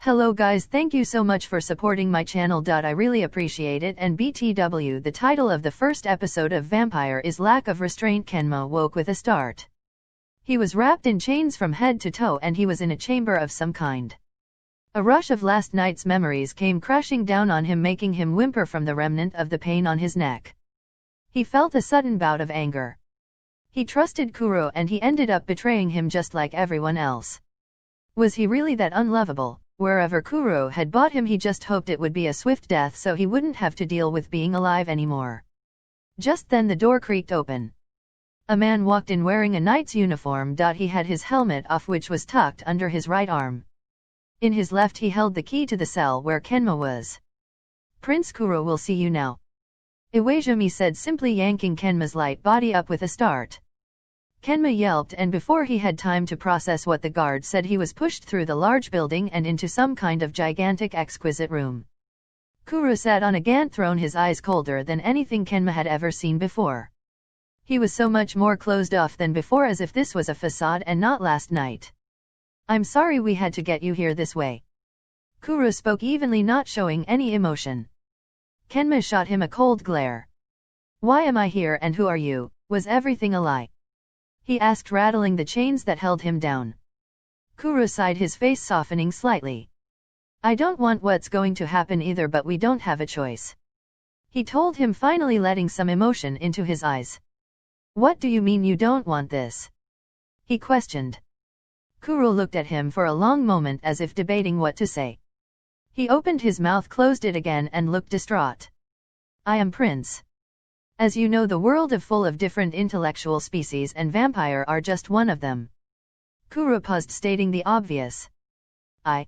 Hello guys, thank you so much for supporting my channel. I really appreciate it. And BTW, the title of the first episode of Vampire is Lack of Restraint. Kenma woke with a start. He was wrapped in chains from head to toe and he was in a chamber of some kind. A rush of last night's memories came crashing down on him, making him whimper from the remnant of the pain on his neck. He felt a sudden bout of anger. He trusted Kuro and he ended up betraying him just like everyone else. Was he really that unlovable? Wherever Kuro had brought him, he just hoped it would be a swift death so he wouldn't have to deal with being alive anymore. Just then the door creaked open. A man walked in wearing a knight's uniform. He had his helmet off, which was tucked under his right arm. In his left he held the key to the cell where Kenma was. Prince Kuro will see you now, Iwazumi said, simply yanking Kenma's light body up with a start. Kenma yelped, and before he had time to process what the guard said, he was pushed through the large building and into some kind of gigantic exquisite room. Kuro sat on a gant throne, his eyes colder than anything Kenma had ever seen before. He was so much more closed off than before, as if this was a facade and not last night. I'm sorry we had to get you here this way. Kuro spoke evenly, not showing any emotion. Kenma shot him a cold glare. Why am I here and who are you? Was everything a lie? He asked, rattling the chains that held him down. Kuro sighed, his face softening slightly. I don't want what's going to happen either, but we don't have a choice, he told him, finally letting some emotion into his eyes. What do you mean you don't want this? He questioned. Kuro looked at him for a long moment as if debating what to say. He opened his mouth, closed it again, and looked distraught. I am Prince. As you know, the world is full of different intellectual species and vampire are just one of them. Kuro paused, stating the obvious. I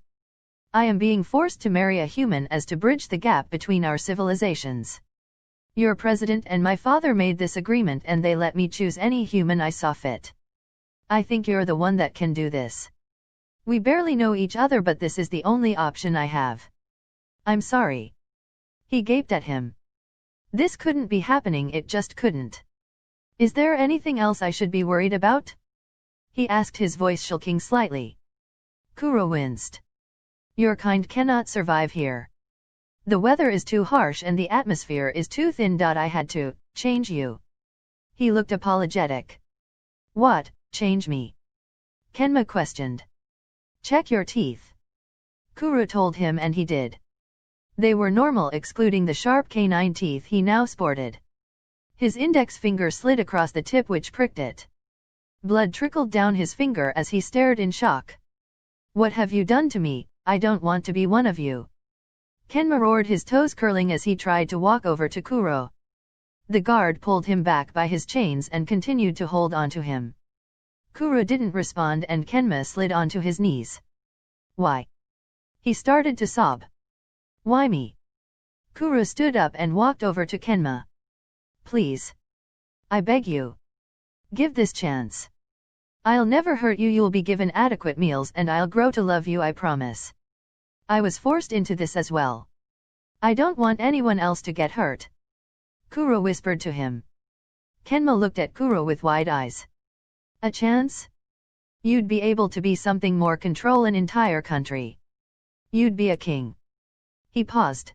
am being forced to marry a human as to bridge the gap between our civilizations. Your president and my father made this agreement and they let me choose any human I saw fit. I think you're the one that can do this. We barely know each other, but this is the only option I have. I'm sorry. He gaped at him. This couldn't be happening, it just couldn't. Is there anything else I should be worried about? He asked, his voice shaking slightly. Kuro winced. Your kind cannot survive here. The weather is too harsh and the atmosphere is too thin. I had to change you. He looked apologetic. What, change me? Kenma questioned. Check your teeth. Kuro told him, and he did. They were normal, excluding the sharp canine teeth he now sported. His index finger slid across the tip, which pricked it. Blood trickled down his finger as he stared in shock. What have you done to me? I don't want to be one of you. Kenma roared, his toes curling as he tried to walk over to Kuro. The guard pulled him back by his chains and continued to hold on to him. Kuro didn't respond and Kenma slid onto his knees. Why? He started to sob. Why me? Kuro stood up and walked over to Kenma. Please. I beg you. Give this chance. I'll never hurt you, you'll be given adequate meals and I'll grow to love you, I promise. I was forced into this as well. I don't want anyone else to get hurt. Kuro whispered to him. Kenma looked at Kuro with wide eyes. A chance? You'd be able to be something more, control an entire country. You'd be a king. He paused.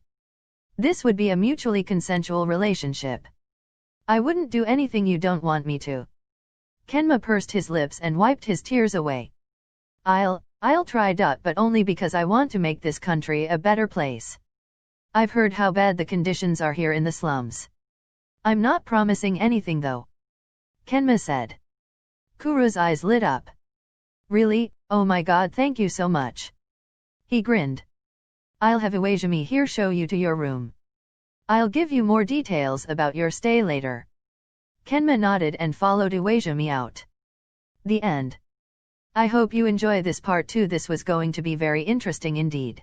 This would be a mutually consensual relationship. I wouldn't do anything you don't want me to. Kenma pursed his lips and wiped his tears away. I'll try, but only because I want to make this country a better place. I've heard how bad the conditions are here in the slums. I'm not promising anything though, Kenma said. Kuro's eyes lit up. Really? Oh my god, thank you so much. He grinned. I'll have Iwazumi here show you to your room. I'll give you more details about your stay later. Kenma nodded and followed Iwazumi out. The end. I hope you enjoy this part too. This was going to be very interesting indeed.